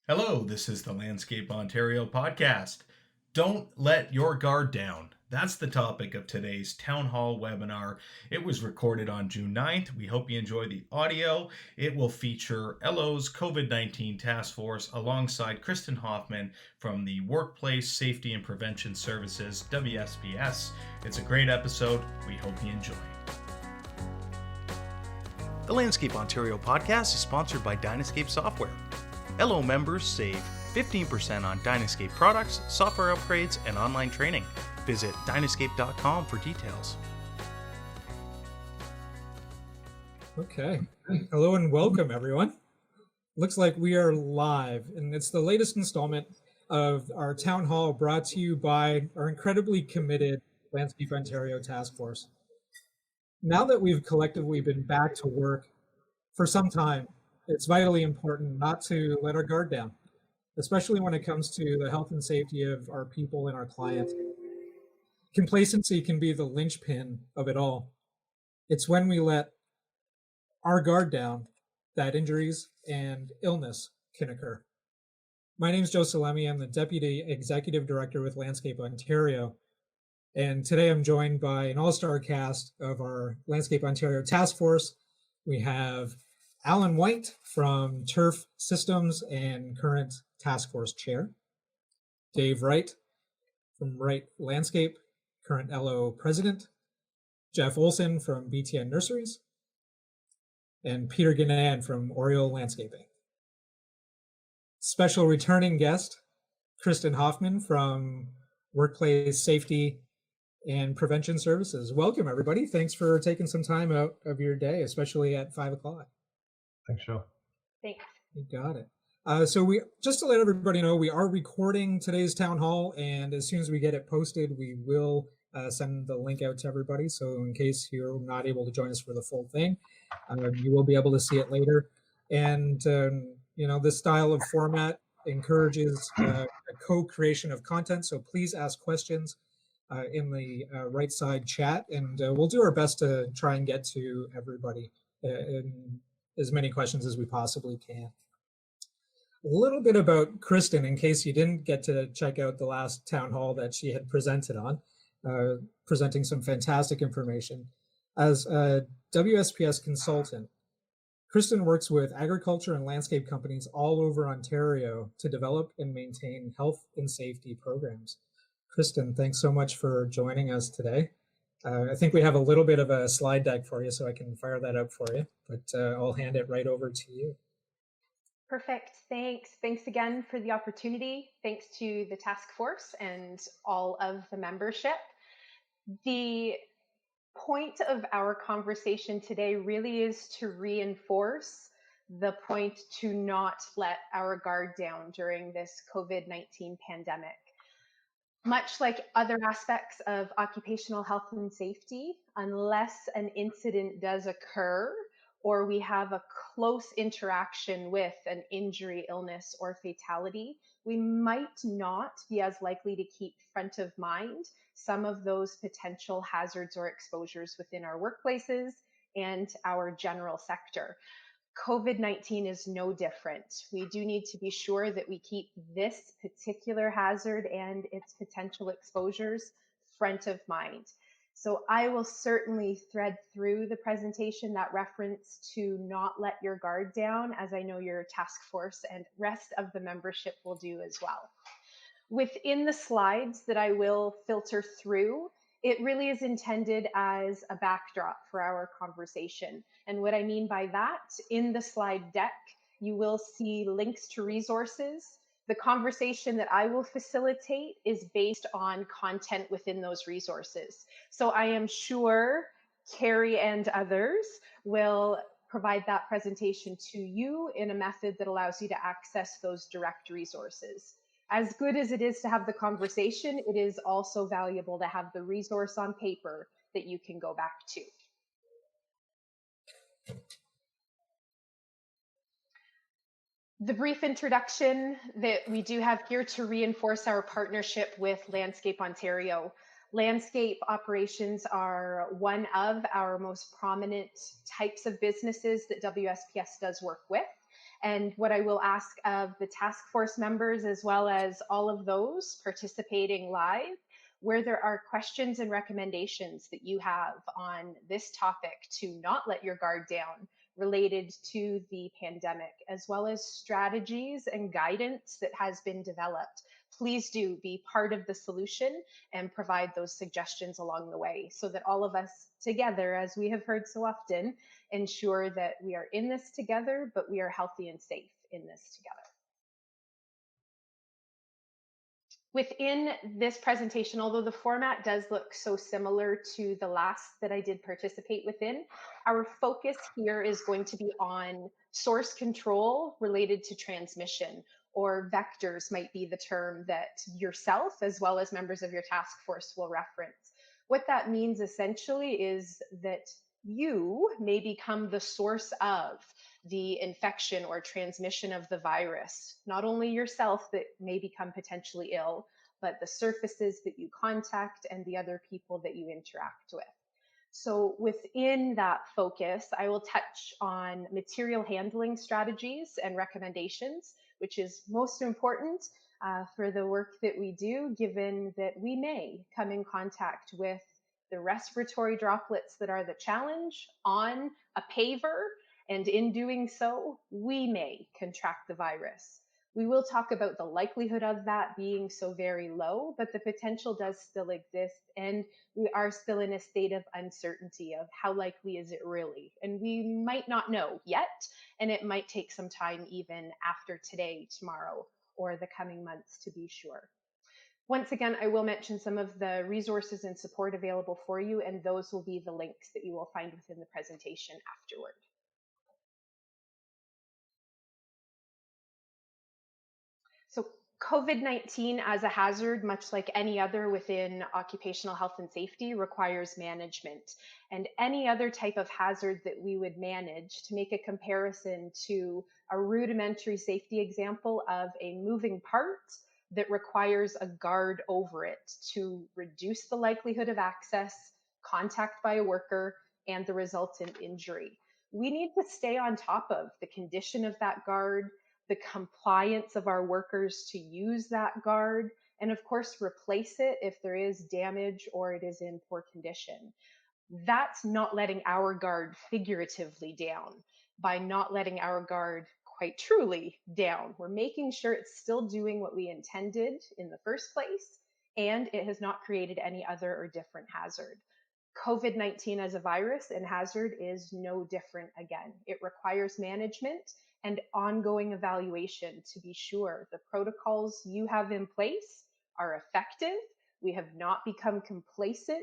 Hello, this is the Landscape Ontario podcast. Don't let your guard down. That's the topic of today's town hall webinar. It was recorded on June 9th. We hope you enjoy the audio. It will feature LO's COVID-19 Task Force alongside Kristin Hoffman from the Workplace Safety and Prevention Services, WSPS. It's a great episode. We hope you enjoy. The Landscape Ontario podcast is sponsored by Dynascape Software. LO members save 15% on Dynascape products, software upgrades, and online training. Visit dynascape.com for details. Okay. Hello and welcome, everyone. Looks like we are live, and it's the latest installment of our town hall brought to you by our incredibly committed Landscape Ontario Task Force. Now that we've collectively been back to work for some time, it's vitally important not to let our guard down, especially when it comes to the health and safety of our people and our clients. Complacency can be the linchpin of it all. It's when we let our guard down that injuries and illness can occur. My name is Joe Salemi. I'm the Deputy Executive Director with Landscape Ontario. And today I'm joined by an all-star cast of our Landscape Ontario Task Force. We have Alan White from Turf Systems and current task force chair. Dave Wright from Wright Landscape, current LO president. Jeff Olson from BTN Nurseries. And Peter Gannan from Oriole Landscaping. Special returning guest, Kristin Hoffman from Workplace Safety and Prevention Services. Welcome, everybody. Thanks for taking some time out of your day, especially at 5 o'clock. Thanks, Joe. Thanks. You got it. So we just to let everybody know, we are recording today's town hall, and as soon as we get it posted, we will send the link out to everybody. So in case you're not able to join us for the full thing, you will be able to see it later. And this style of format encourages a co-creation of content. So please ask questions in the right side chat, and we'll do our best to try and get to everybody in as many questions as we possibly can. A little bit about Kristin, in case you didn't get to check out the last town hall that she had presented on, presenting some fantastic information. As a WSPS consultant, Kristin works with agriculture and landscape companies all over Ontario to develop and maintain health and safety programs. Kristin, thanks so much for joining us today. I think we have a little bit of a slide deck for you, so I can fire that up for you, but I'll hand it right over to you. Perfect. Thanks. Thanks again for the opportunity. Thanks to the task force and all of the membership. The point of our conversation today really is to reinforce the point to not let our guard down during this COVID-19 pandemic. Much like other aspects of occupational health and safety, unless an incident does occur or we have a close interaction with an injury, illness, or fatality, we might not be as likely to keep front of mind some of those potential hazards or exposures within our workplaces and our general sector. COVID-19 is no different. We do need to be sure that we keep this particular hazard and its potential exposures front of mind. So I will certainly thread through the presentation that reference to not let your guard down, as I know your task force and rest of the membership will do as well. Within the slides that I will filter through, it really is intended as a backdrop for our conversation. And what I mean by that, in the slide deck, you will see links to resources. The conversation that I will facilitate is based on content within those resources. So I am sure Carrie and others will provide that presentation to you in a method that allows you to access those direct resources. As good as it is to have the conversation, it is also valuable to have the resource on paper that you can go back to. The brief introduction that we do have here to reinforce our partnership with Landscape Ontario. Landscape operations are one of our most prominent types of businesses that WSPS does work with. And what I will ask of the task force members, as well as all of those participating live, where there are questions and recommendations that you have on this topic to not let your guard down related to the pandemic, as well as strategies and guidance that has been developed, please do be part of the solution and provide those suggestions along the way so that all of us together, as we have heard so often, ensure that we are in this together, but we are healthy and safe in this together. Within this presentation, although the format does look so similar to the last that I did participate within, our focus here is going to be on source control related to transmission, or vectors might be the term that yourself as well as members of your task force will reference. What that means essentially is that you may become the source of the infection or transmission of the virus. Not only yourself that may become potentially ill, but the surfaces that you contact and the other people that you interact with. So within that focus, I will touch on material handling strategies and recommendations, which is most important for the work that we do, given that we may come in contact with the respiratory droplets that are the challenge on a paver, and in doing so, we may contract the virus. We will talk about the likelihood of that being so very low, but the potential does still exist, and we are still in a state of uncertainty of how likely is it really. And we might not know yet, and it might take some time even after today, tomorrow, or the coming months to be sure. Once again, I will mention some of the resources and support available for you, and those will be the links that you will find within the presentation afterward. So COVID-19 as a hazard, much like any other within occupational health and safety, requires management. And any other type of hazard that we would manage, to make a comparison to a rudimentary safety example of a moving part that requires a guard over it to reduce the likelihood of access, contact by a worker, and the resultant injury. We need to stay on top of the condition of that guard, the compliance of our workers to use that guard, and of course, replace it if there is damage or it is in poor condition. That's not letting our guard figuratively down. By not letting our guard quite truly down, we're making sure it's still doing what we intended in the first place, and it has not created any other or different hazard. COVID-19 as a virus and hazard is no different again. It requires management and ongoing evaluation to be sure the protocols you have in place are effective. We have not become complacent,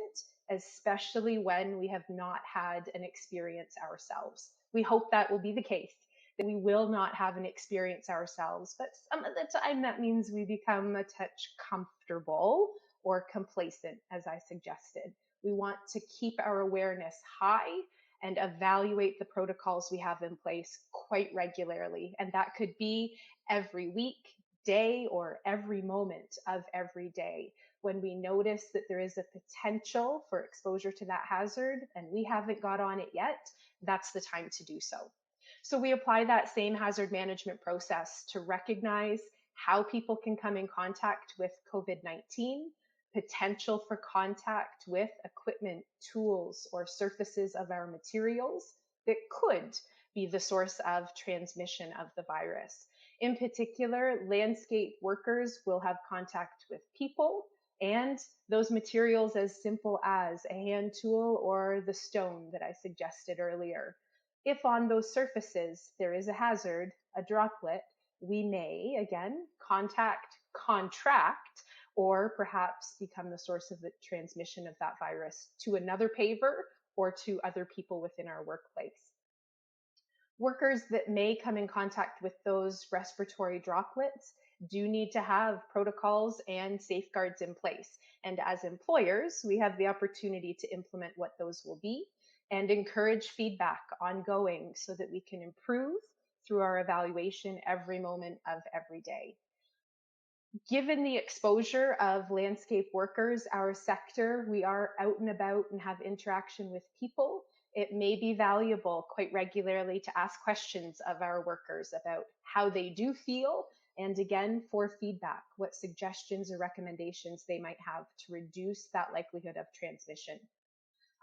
especially when we have not had an experience ourselves. We hope that will be the case, that we will not have an experience ourselves, but some of the time that means we become a touch comfortable or complacent, as I suggested. We want to keep our awareness high and evaluate the protocols we have in place quite regularly. And that could be every week, day, or every moment of every day. When we notice that there is a potential for exposure to that hazard and we haven't got on it yet, that's the time to do so. So we apply that same hazard management process to recognize how people can come in contact with COVID-19, potential for contact with equipment, tools, or surfaces of our materials that could be the source of transmission of the virus. In particular, landscape workers will have contact with people and those materials as simple as a hand tool or the stone that I suggested earlier. If on those surfaces there is a hazard, a droplet, we may, again, contract, or perhaps become the source of the transmission of that virus to another paver or to other people within our workplace. Workers that may come in contact with those respiratory droplets do need to have protocols and safeguards in place. And as employers, we have the opportunity to implement what those will be and encourage feedback ongoing so that we can improve through our evaluation every moment of every day. Given the exposure of landscape workers, our sector, we are out and about and have interaction with people. it may be valuable quite regularly to ask questions of our workers about how they do feel, and again, for feedback, what suggestions or recommendations they might have to reduce that likelihood of transmission.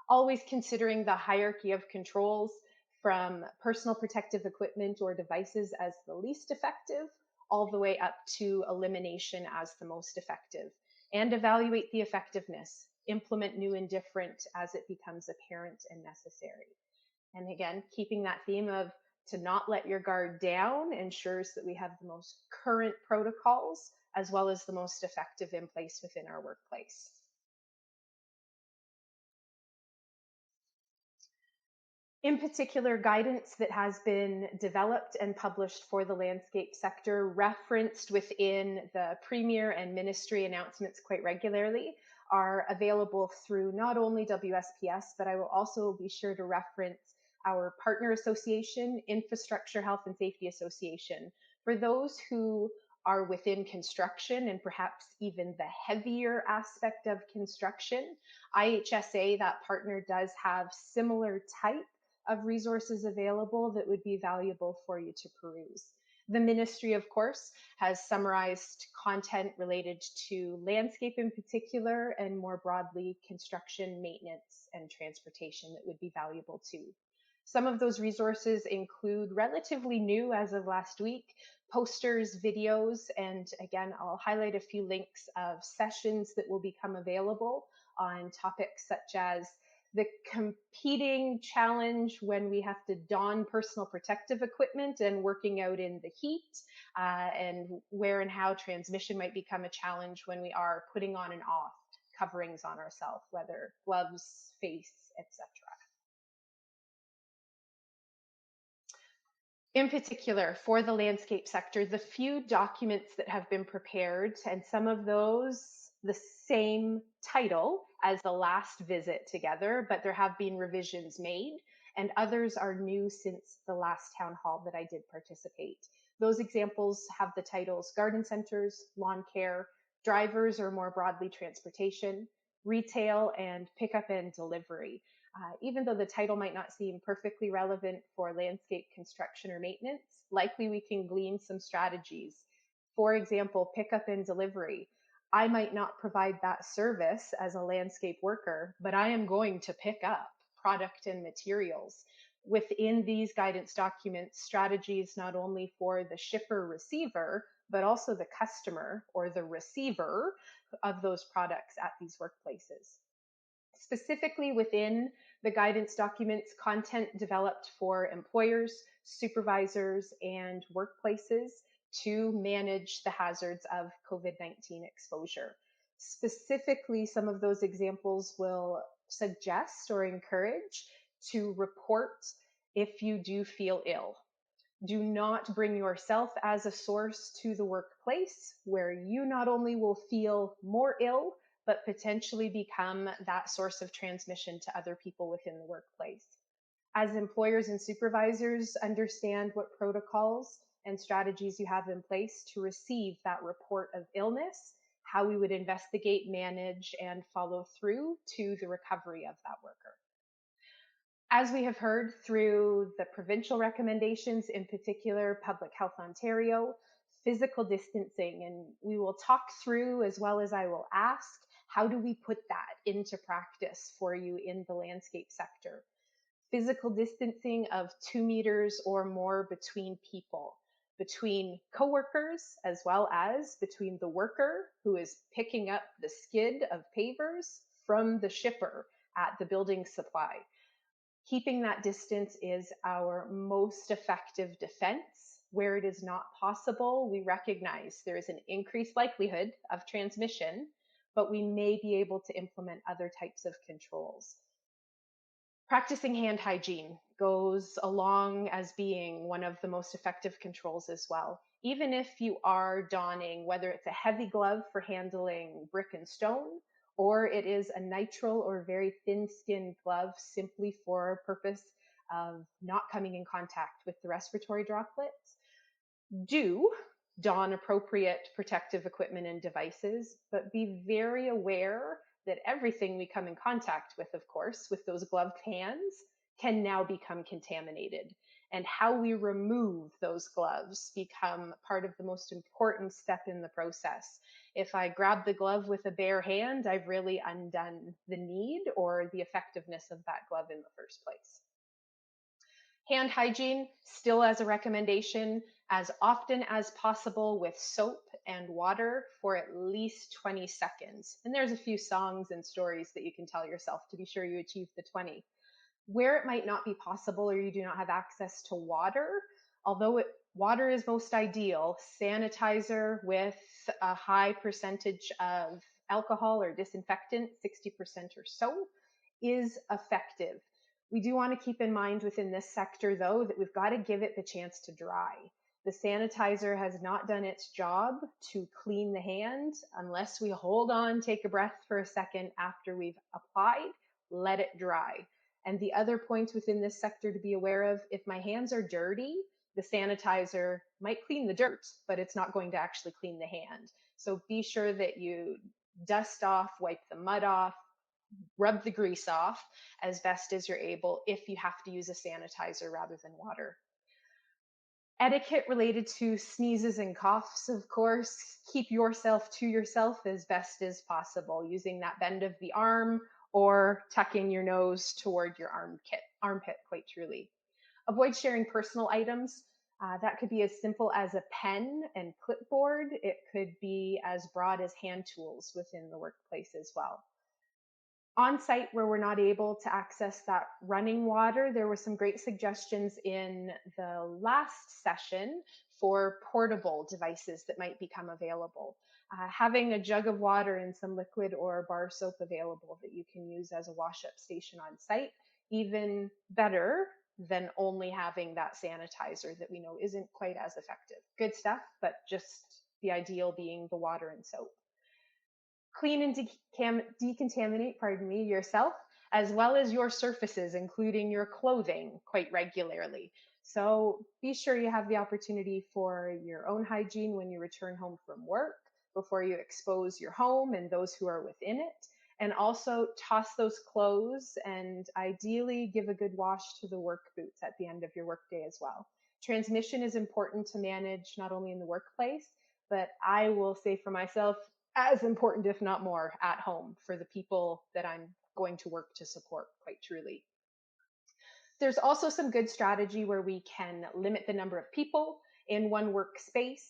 Always considering the hierarchy of controls, from personal protective equipment or devices as the least effective, all the way up to elimination as the most effective, and evaluate the effectiveness, implement new and different as it becomes apparent and necessary. And again, keeping that theme of to not let your guard down ensures that we have the most current protocols as well as the most effective in place within our workplace. In particular, guidance that has been developed and published for the landscape sector, referenced within the Premier and Ministry announcements quite regularly, are available through not only WSPS, but I will also be sure to reference our partner association, Infrastructure Health and Safety Association. For those who are within construction and perhaps even the heavier aspect of construction, IHSA, that partner, does have similar type of resources available that would be valuable for you to peruse. The ministry, of course, has summarized content related to landscape in particular, and more broadly, construction, maintenance, and transportation that would be valuable too. Some of those resources include, relatively new as of last week, posters, videos, and again, I'll highlight a few links of sessions that will become available on topics such as the competing challenge when we have to don personal protective equipment and working out in the heat, and where and how transmission might become a challenge when we are putting on and off coverings on ourselves, whether gloves, face, etc. In particular, for the landscape sector, the few documents that have been prepared, and some of those the same title as the last visit together, but there have been revisions made, and others are new since the last town hall that I did participate. Those examples have the titles garden centers, lawn care, drivers or more broadly transportation, retail, and pickup and delivery. Even though the title might not seem perfectly relevant for landscape construction or maintenance, likely we can glean some strategies. For example, pickup and delivery. I might not provide that service as a landscape worker, but I am going to pick up product and materials. Within these guidance documents, strategies not only for the shipper receiver, but also the customer or the receiver of those products at these workplaces. Specifically within the guidance documents, content developed for employers, supervisors, and workplaces to manage the hazards of COVID-19 exposure. Specifically, some of those examples will suggest or encourage to report if you do feel ill. Do not bring yourself as a source to the workplace where you not only will feel more ill, but potentially become that source of transmission to other people within the workplace. As employers and supervisors, understand what protocols and strategies you have in place to receive that report of illness, how we would investigate, manage, and follow through to the recovery of that worker. As we have heard through the provincial recommendations, in particular Public Health Ontario, physical distancing, and we will talk through, as well as I will ask, how do we put that into practice for you in the landscape sector? Physical distancing of 2 meters or more between people, between coworkers, as well as between the worker who is picking up the skid of pavers from the shipper at the building supply. Keeping that distance is our most effective defense. Where it is not possible, we recognize there is an increased likelihood of transmission, but we may be able to implement other types of controls. Practicing hand hygiene goes along as being one of the most effective controls as well. Even if you are donning, whether it's a heavy glove for handling brick and stone, or it is a nitrile or very thin-skinned glove simply for a purpose of not coming in contact with the respiratory droplets, do don appropriate protective equipment and devices, but be very aware that everything we come in contact with, of course, with those gloved hands can now become contaminated. And how we remove those gloves become part of the most important step in the process. If I grab the glove with a bare hand, I've really undone the need or the effectiveness of that glove in the first place. Hand hygiene, still as a recommendation, as often as possible with soap and water for at least 20 seconds. And there's a few songs and stories that you can tell yourself to be sure you achieve the 20. Where it might not be possible or you do not have access to water, although water is most ideal, sanitizer with a high percentage of alcohol or disinfectant, 60% or so, is effective. We do want to keep in mind within this sector, though, that we've got to give it the chance to dry. The sanitizer has not done its job to clean the hand unless we hold on, take a breath for a second after we've applied, let it dry. And the other point within this sector to be aware of, if my hands are dirty, the sanitizer might clean the dirt, but it's not going to actually clean the hand. So be sure that you dust off, wipe the mud off, rub the grease off as best as you're able if you have to use a sanitizer rather than water. Etiquette related to sneezes and coughs, of course, keep yourself to yourself as best as possible, using that bend of the arm or tucking your nose toward your armpit, quite truly. Avoid sharing personal items. That could be as simple as a pen and clipboard. It could be as broad as hand tools within the workplace as well. On site where we're not able to access that running water, there were some great suggestions in the last session for portable devices that might become available. Having a jug of water and some liquid or bar soap available that you can use as a wash-up station on site, even better than only having that sanitizer that we know isn't quite as effective. Good stuff, but just the ideal being the water and soap. Clean and decontaminate, yourself, as well as your surfaces, including your clothing, quite regularly. So be sure you have the opportunity for your own hygiene when you return home from work, before you expose your home and those who are within it. And also toss those clothes and ideally give a good wash to the work boots at the end of your workday as well. Transmission is important to manage not only in the workplace, but I will say for myself, as important, if not more, at home for the people that I'm going to work to support, quite truly. There's also some good strategy where we can limit the number of people in one workspace.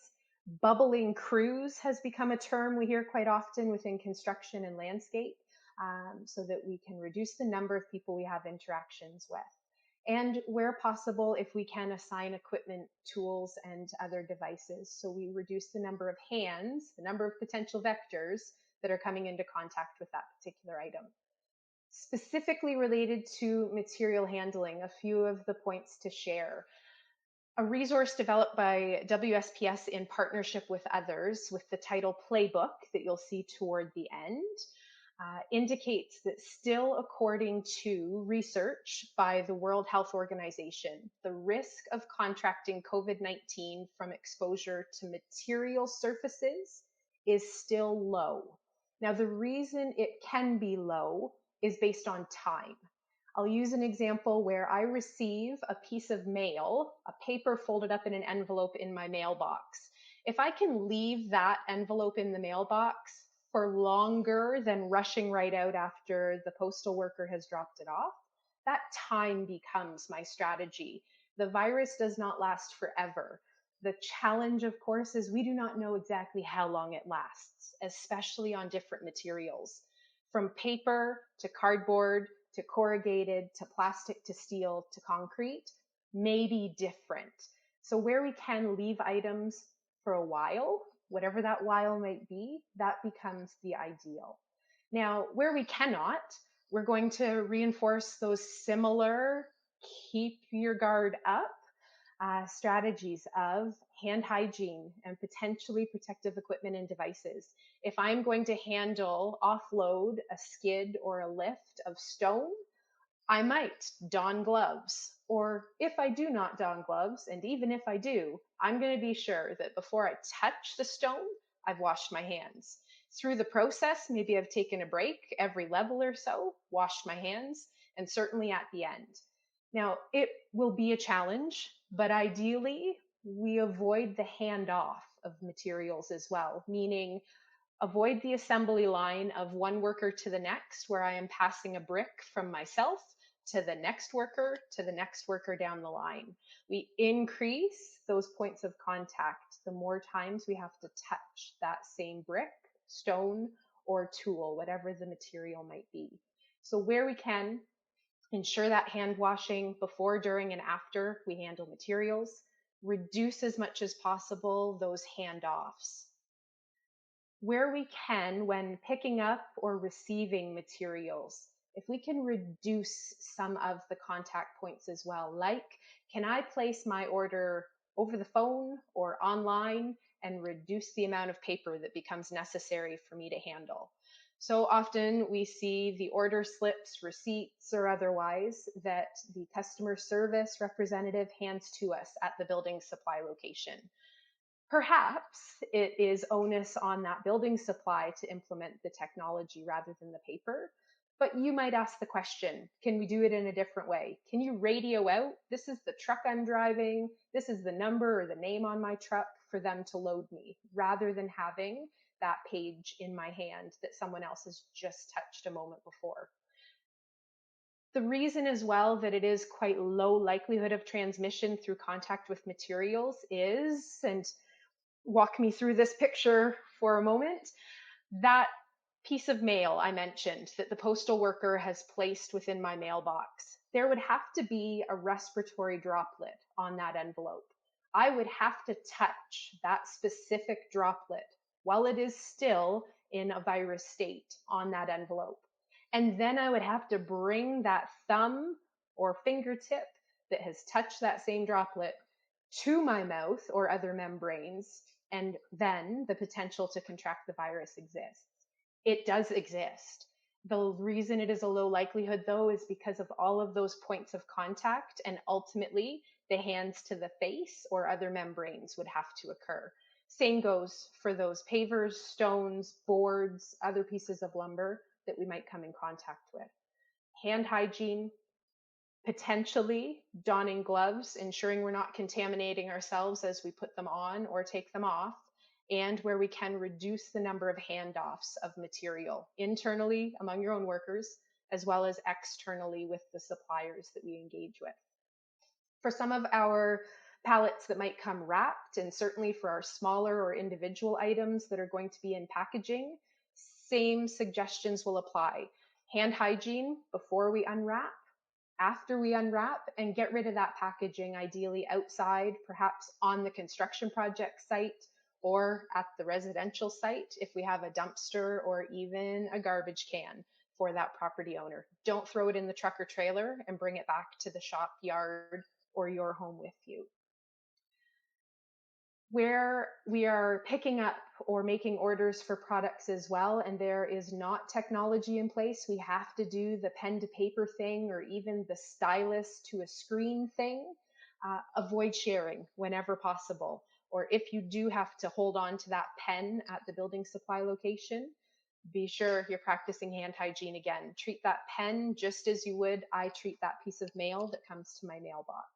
Bubbling crews has become a term we hear quite often within construction and landscape, so that we can reduce the number of people we have interactions with. And where possible, if we can, assign equipment, tools, and other devices. So we reduce the number of hands, the number of potential vectors that are coming into contact with that particular item. Specifically related to material handling, a few of the points to share. A resource developed by WSPS in partnership with others with the title Playbook that you'll see toward the end indicates that still, according to research by the World Health Organization, the risk of contracting COVID-19 from exposure to material surfaces is still low. Now, the reason it can be low is based on time. I'll use an example where I receive a piece of mail, a paper folded up in an envelope in my mailbox. If I can leave that envelope in the mailbox for longer than rushing right out after the postal worker has dropped it off, that time becomes my strategy. The virus does not last forever. The challenge, of course, is we do not know exactly how long it lasts, especially on different materials. From paper to cardboard to corrugated to plastic to steel to concrete may be different. So where we can leave items for a while, whatever that while might be, that becomes the ideal. Now, where we cannot, we're going to reinforce those similar keep your guard up strategies of hand hygiene and potentially protective equipment and devices. If I'm going to offload a skid or a lift of stone, I might don gloves. Or if I do not don gloves, and even if I do, I'm going to be sure that before I touch the stone, I've washed my hands. Through the process, maybe I've taken a break every level or so, washed my hands, and certainly at the end. Now, it will be a challenge, but ideally, we avoid the handoff of materials as well, meaning avoid the assembly line of one worker to the next, where I am passing a brick from myself to the next worker to the next worker down the line. We increase those points of contact the more times we have to touch that same brick, stone, or tool, whatever the material might be. So where we can, ensure that hand washing before, during, and after we handle materials. Reduce as much as possible those handoffs. Where we can, when picking up or receiving materials, if we can reduce some of the contact points as well, like, can I place my order over the phone or online and reduce the amount of paper that becomes necessary for me to handle? So often we see the order slips, receipts, or otherwise that the customer service representative hands to us at the building supply location. Perhaps it is onus on that building supply to implement the technology rather than the paper. But you might ask the question, can we do it in a different way? Can you radio out, this is the truck I'm driving, this is the number or the name on my truck, for them to load me, rather than having that page in my hand that someone else has just touched a moment before? The reason as well that it is quite low likelihood of transmission through contact with materials is, and walk me through this picture for a moment, that piece of mail I mentioned that the postal worker has placed within my mailbox, there would have to be a respiratory droplet on that envelope. I would have to touch that specific droplet while it is still in a virus state on that envelope. And then I would have to bring that thumb or fingertip that has touched that same droplet to my mouth or other membranes, and then the potential to contract the virus exists. It does exist. The reason it is a low likelihood, though, is because of all of those points of contact, and ultimately the hands to the face or other membranes would have to occur. Same goes for those pavers, stones, boards, other pieces of lumber that we might come in contact with. Hand hygiene, potentially donning gloves, ensuring we're not contaminating ourselves as we put them on or take them off, and where we can reduce the number of handoffs of material internally among your own workers, as well as externally with the suppliers that we engage with. For some of our pallets that might come wrapped, and certainly for our smaller or individual items that are going to be in packaging, same suggestions will apply. Hand hygiene before we unwrap, after we unwrap, and get rid of that packaging, ideally outside, perhaps on the construction project site or at the residential site if we have a dumpster or even a garbage can for that property owner. Don't throw it in the truck or trailer and bring it back to the shop, yard, or your home with you. Where we are picking up or making orders for products as well, and there is not technology in place, we have to do the pen to paper thing or even the stylus to a screen thing. Avoid sharing whenever possible. Or if you do have to hold on to that pen at the building supply location, be sure you're practicing hand hygiene again. Treat that pen just as you would I treat that piece of mail that comes to my mailbox.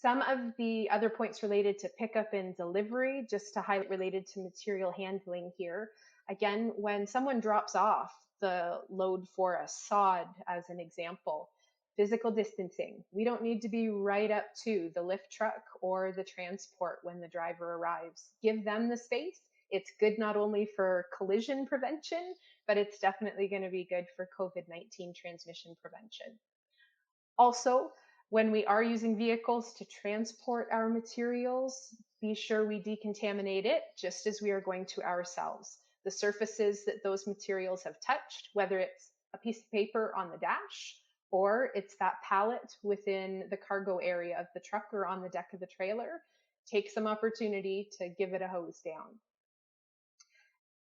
Some of the other points related to pickup and delivery, just to highlight related to material handling here. Again, when someone drops off the load for a sod, as an example, physical distancing. We don't need to be right up to the lift truck or the transport when the driver arrives. Give them the space. It's good not only for collision prevention, but it's definitely going to be good for COVID-19 transmission prevention. Also, when we are using vehicles to transport our materials, be sure we decontaminate it just as we are going to ourselves. The surfaces that those materials have touched, whether it's a piece of paper on the dash, or it's that pallet within the cargo area of the truck or on the deck of the trailer, take some opportunity to give it a hose down.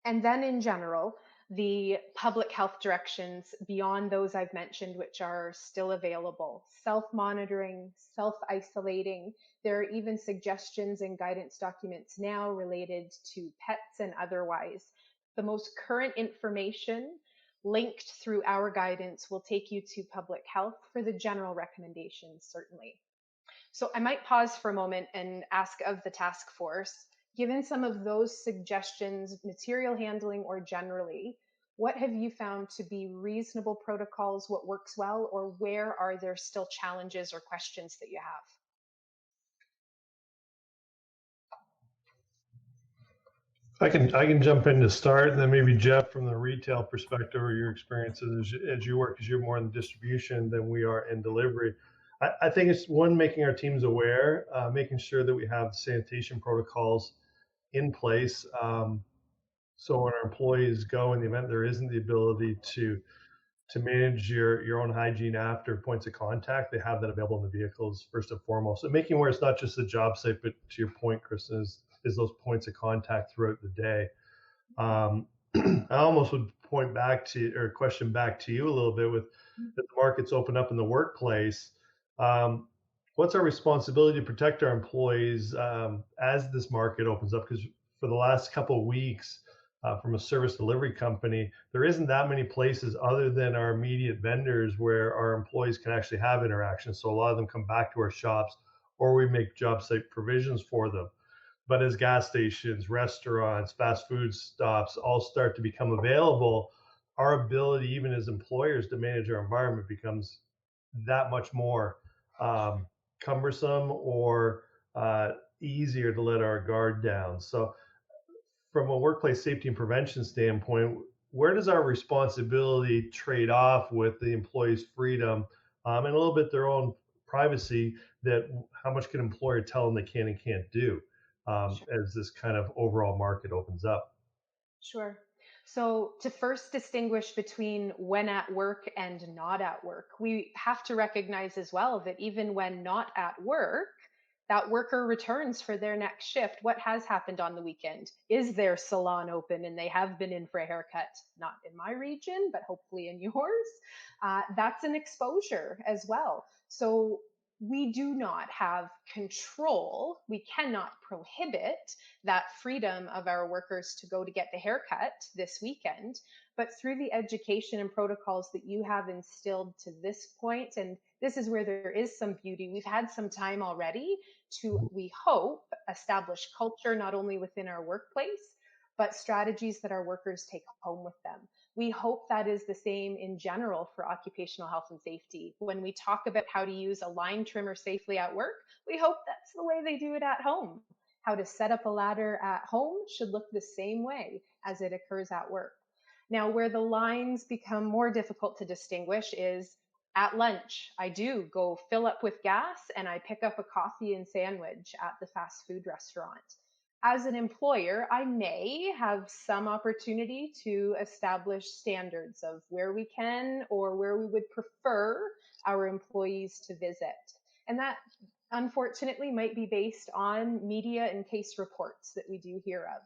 And then in general, the public health directions beyond those I've mentioned, which are still available: self-monitoring, self-isolating. There are even suggestions and guidance documents now related to pets and otherwise. The most current information Linked through our guidance will take you to public health for the general recommendations, certainly. So I might pause for a moment and ask of the task force, given some of those suggestions, material handling or generally, what have you found to be reasonable protocols, what works well, or where are there still challenges or questions that you have? I can jump in to start, and then maybe Jeff from the retail perspective or your experiences as you work, because you're more in the distribution than we are in delivery. I think it's one, making our teams aware, making sure that we have sanitation protocols in place. So when our employees go, in the event there isn't the ability to manage your own hygiene after points of contact, they have that available in the vehicles first and foremost. So making where it's not just the job site, but to your point, Kristen, is those points of contact throughout the day. I almost would point back to, or question back to you a little bit, with that the markets open up in the workplace. Um, what's our responsibility to protect our employees as this market opens up? Because for the last couple of weeks, from a service delivery company, there isn't that many places other than our immediate vendors where our employees can actually have interactions. So a lot of them come back to our shops, or we make job site provisions for them. But as gas stations, restaurants, fast food stops all start to become available, our ability, even as employers, to manage our environment becomes that much more cumbersome, or easier to let our guard down. So, from a workplace safety and prevention standpoint, where does our responsibility trade off with the employee's freedom, and a little bit their own privacy? That how much can an employer tell them they can and can't do as this kind of overall market opens up? Sure. So, to first distinguish between when at work and not at work, we have to recognize as well that even when not at work, that worker returns for their next shift. What has happened on the weekend? Is their salon open and they have been in for a haircut? Not in my region, but hopefully in yours. That's an exposure as well. So, we do not have control. We cannot prohibit that freedom of our workers to go to get the haircut this weekend, but through the education and protocols that you have instilled to this point, and this is where there is some beauty. We've had some time already to, we hope, establish culture not only within our workplace, but strategies that our workers take home with them. We hope that is the same in general for occupational health and safety. When we talk about how to use a line trimmer safely at work, we hope that's the way they do it at home. How to set up a ladder at home should look the same way as it occurs at work. Now, where the lines become more difficult to distinguish is at lunch. I do go fill up with gas and I pick up a coffee and sandwich at the fast food restaurant. As an employer, I may have some opportunity to establish standards of where we can or where we would prefer our employees to visit. And that unfortunately might be based on media and case reports that we do hear of.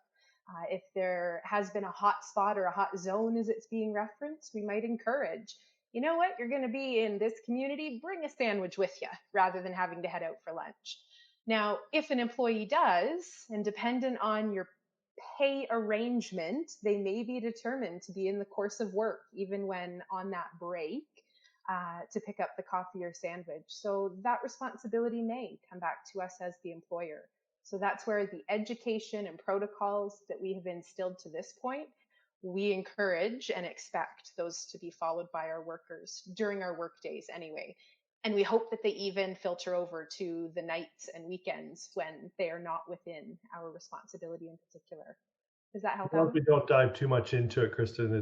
If there has been a hot spot or a hot zone as it's being referenced, we might encourage, you know what, you're going to be in this community, bring a sandwich with you rather than having to head out for lunch. Now, if an employee does, and dependent on your pay arrangement, they may be determined to be in the course of work, even when on that break, to pick up the coffee or sandwich. So that responsibility may come back to us as the employer. So that's where the education and protocols that we have instilled to this point, we encourage and expect those to be followed by our workers during our work days anyway. And we hope that they even filter over to the nights and weekends when they are not within our responsibility in particular. Does that help As long as out? we don't dive too much into it, Kristen,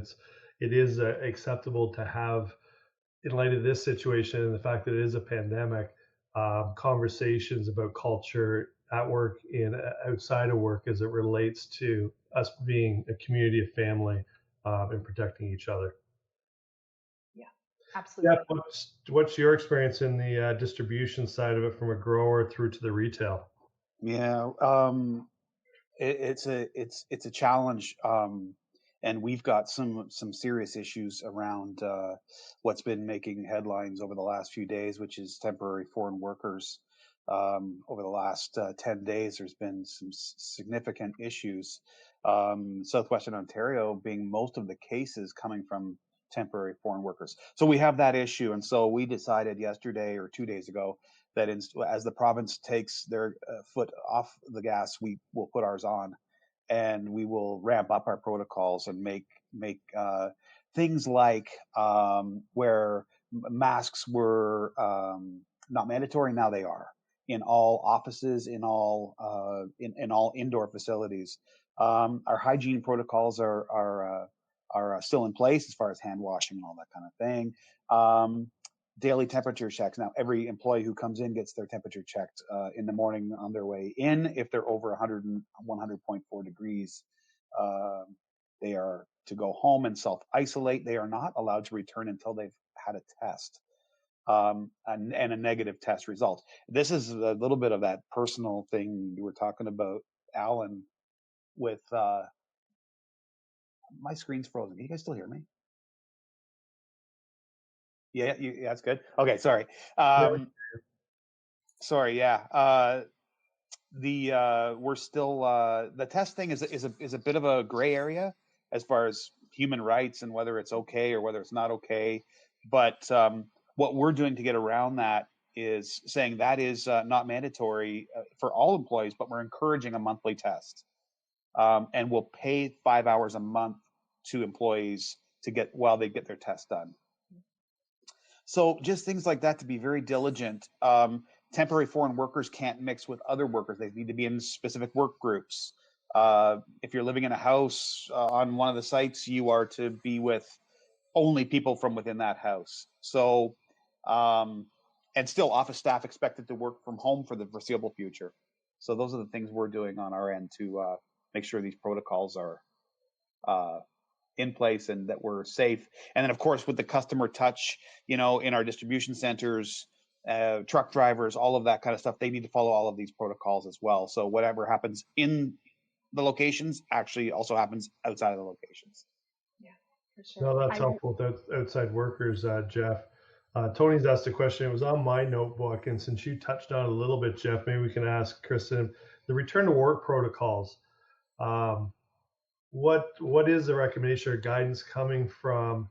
it is acceptable to have, in light of this situation and the fact that it is a pandemic, conversations about culture at work and outside of work as it relates to us being a community of family, and protecting each other. Yeah, Yeah, absolutely. what's your experience in the distribution side of it, from a grower through to the retail? Yeah, it's a challenge, and we've got some serious issues around what's been making headlines over the last few days, which is temporary foreign workers. Over the last 10 days, there's been some significant issues. Southwestern Ontario being most of the cases coming from temporary foreign workers. So we have that issue. And so we decided yesterday or 2 days ago that as the province takes their foot off the gas, we will put ours on, and we will ramp up our protocols and make things like where masks were not mandatory, now they are in all offices, in all indoor facilities. Our hygiene protocols are still in place as far as hand washing and all that kind of thing. Daily temperature checks. Now, every employee who comes in gets their temperature checked in the morning on their way in. If they're over 100.4 degrees, they are to go home and self-isolate. They are not allowed to return until they've had a test and a negative test result. This is a little bit of that personal thing you were talking about, Alan, with my screen's frozen. Can you guys still hear me? Yeah, that's good. Okay, sorry. Sorry, yeah. We're still the test thing is a bit of a gray area as far as human rights and whether it's okay or whether it's not okay. But what we're doing to get around that is saying that is not mandatory for all employees, but we're encouraging a monthly test, and we'll pay 5 hours a month to employees to get while they get their test done. So just things like that, to be very diligent. Temporary foreign workers can't mix with other workers. They need to be in specific work groups. If you're living in a house on one of the sites, you are to be with only people from within that house. So, and still office staff expected to work from home for the foreseeable future. So those are the things we're doing on our end to make sure these protocols are in place and that we're safe. And then of course with the customer touch, in our distribution centers, truck drivers, all of that kind of stuff, they need to follow all of these protocols as well. So whatever happens in the locations actually also happens outside of the locations. Yeah, for sure. No, that's helpful with outside workers, Jeff. Tony's asked a question. It was on my notebook, and since you touched on it a little bit, Jeff, maybe we can ask Kristin the return to work protocols. What is the recommendation or guidance coming from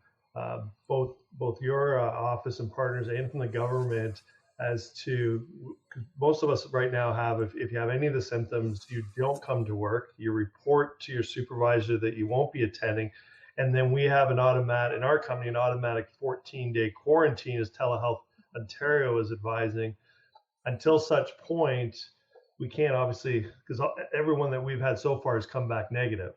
both your office and partners and from the government as to, most of us right now have, if you have any of the symptoms, you don't come to work, you report to your supervisor that you won't be attending, and then we have in our company, an automatic 14-day quarantine, as Telehealth Ontario is advising. Until such point, we can't obviously, because everyone that we've had so far has come back negative.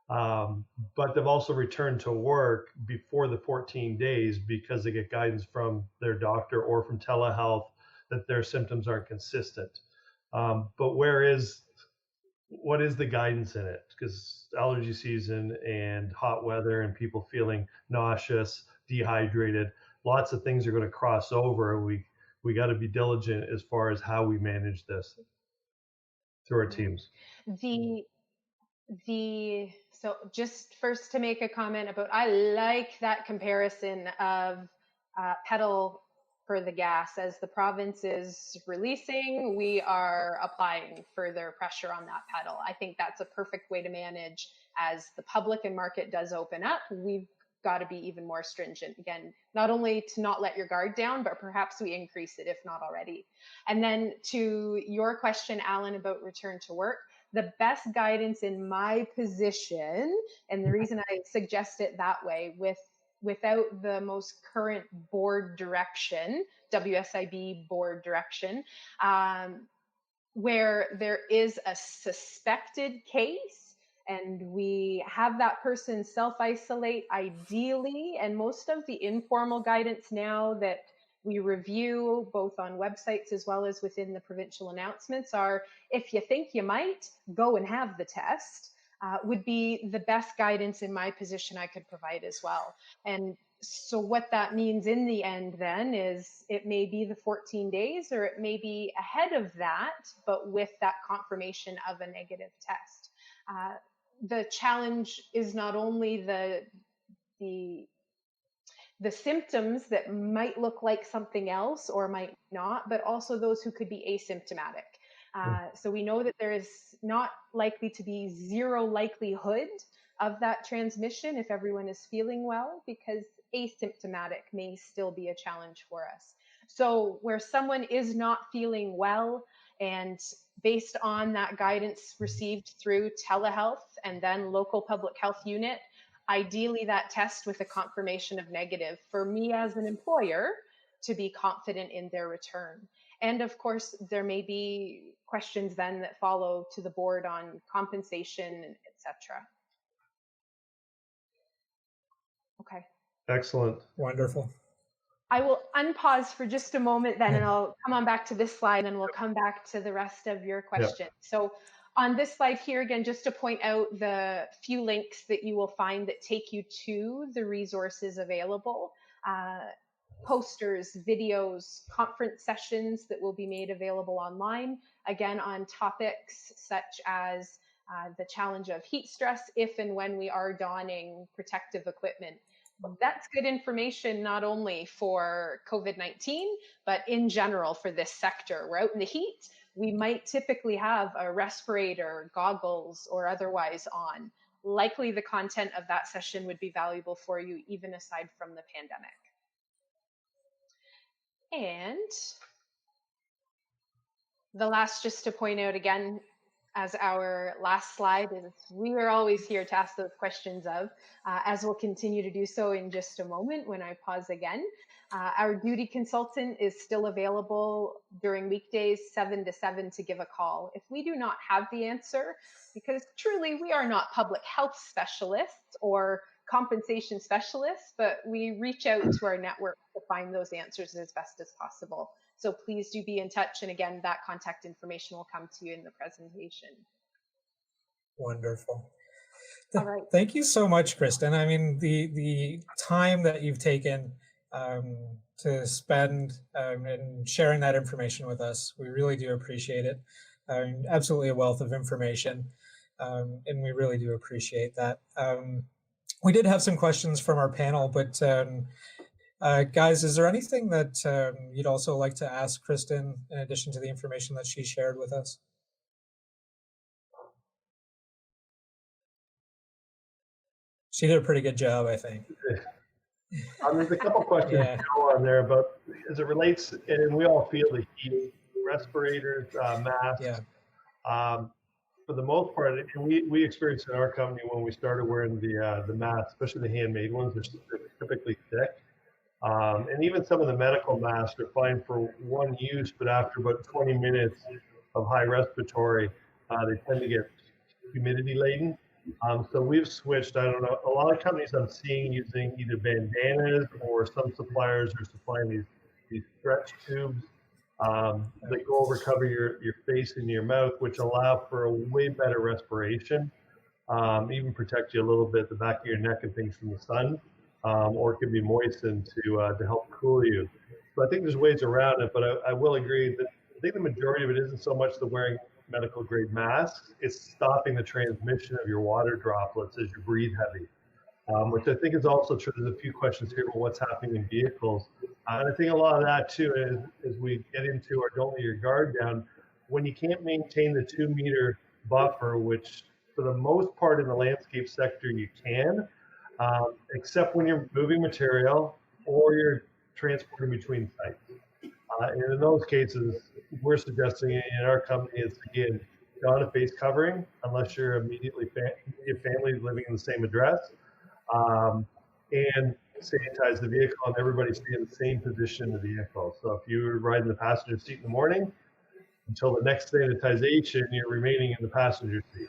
But they've also returned to work before the 14 days because they get guidance from their doctor or from telehealth that their symptoms aren't consistent. But what is the guidance in it? Because allergy season and hot weather and people feeling nauseous, dehydrated, lots of things are going to cross over. We got to be diligent as far as how we manage this through our teams. So just first to make a comment about, I like that comparison of pedal for the gas. As the province is releasing, we are applying further pressure on that pedal. I think that's a perfect way to manage. As the public and market does open up, we've got to be even more stringent. Again, not only to not let your guard down, but perhaps we increase it if not already. And then to your question, Alan, about return to work, the best guidance in my position, and the reason I suggest it that way, without the most current board direction, WSIB board direction, where there is a suspected case and we have that person self-isolate ideally, and most of the informal guidance now that we review both on websites as well as within the provincial announcements are, if you think you might, go and have the test, would be the best guidance in my position I could provide as well. And so what that means in the end then is it may be the 14 days or it may be ahead of that, but with that confirmation of a negative test. The challenge is not only the symptoms that might look like something else or might not, but also those who could be asymptomatic. So we know that there is not likely to be zero likelihood of that transmission if everyone is feeling well, because asymptomatic may still be a challenge for us. So where someone is not feeling well, and based on that guidance received through telehealth and then local public health unit, ideally that test with a confirmation of negative for me as an employer to be confident in their return. And of course, there may be questions then that follow to the board on compensation, etc. Okay. Excellent. Wonderful. I will unpause for just a moment then, and I'll come on back to this slide, and then we'll come back to the rest of your questions. Yep. So on this slide here, again, just to point out the few links that you will find that take you to the resources available, posters, videos, conference sessions that will be made available online, again, on topics such as the challenge of heat stress if and when we are donning protective equipment. That's good information not only for COVID-19, but in general for this sector. We're out in the heat. We might typically have a respirator, goggles, or otherwise on. Likely the content of that session would be valuable for you, even aside from the pandemic. And the last, just to point out again, as our last slide, is we are always here to ask those questions of, as we'll continue to do so in just a moment when I pause again. Our duty consultant is still available during weekdays 7 to 7 to give a call. If we do not have the answer, because truly we are not public health specialists or compensation specialists, but we reach out to our network to find those answers as best as possible. So please do be in touch. And again, that contact information will come to you in the presentation. Wonderful. All right. Thank you so much, Kristin. I mean, the time that you've taken to spend in sharing that information with us, we really do appreciate it. Absolutely a wealth of information, and we really do appreciate that. We did have some questions from our panel, but guys, is there anything that you'd also like to ask Kristin in addition to the information that she shared with us? She did a pretty good job, I think. There's a couple questions on there, but as it relates, and we all feel the heat, respirators, masks. Yeah. For the most part, and we experienced in our company when we started wearing the masks, especially the handmade ones, they're typically thick. And even some of the medical masks are fine for one use, but after about 20 minutes of high respiratory, they tend to get humidity laden. So we've switched, I don't know, a lot of companies I'm seeing using either bandanas, or some suppliers are supplying these stretch tubes that go over, cover your face and your mouth, which allow for a way better respiration, even protect you a little bit, the back of your neck and things from the sun. Or it can be moistened to help cool you. So I think there's ways around it, but I will agree that I think the majority of it isn't so much the wearing medical grade masks, it's stopping the transmission of your water droplets as you breathe heavy, which I think is also true. There's a few questions here about what's happening in vehicles. And I think a lot of that too is, as we get into our don't let your guard down, when you can't maintain the 2 meter buffer, which for the most part in the landscape sector you can, except when you're moving material or you're transporting between sites. And in those cases, we're suggesting in our company is, again, don a face covering unless you're immediately your family living in the same address, and sanitize the vehicle, and everybody stay in the same position in the vehicle. So if you ride in the passenger seat in the morning, until the next sanitization, you're remaining in the passenger seat.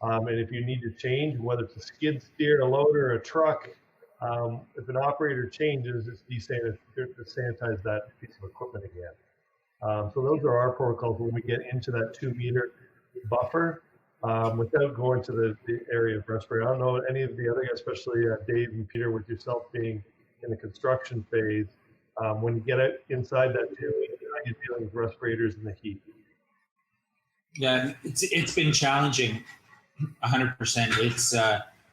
And if you need to change, whether it's a skid steer, a loader, a truck, if an operator changes, it's to sanitize that piece of equipment again. So those are our protocols when we get into that 2 meter buffer, without going to the area of respirator. I don't know any of the other guys, especially Dave and Peter, with yourself being in the construction phase, when you get out inside that 2 meter, you're dealing with respirators in the heat. Yeah, it's been challenging. 100%. It's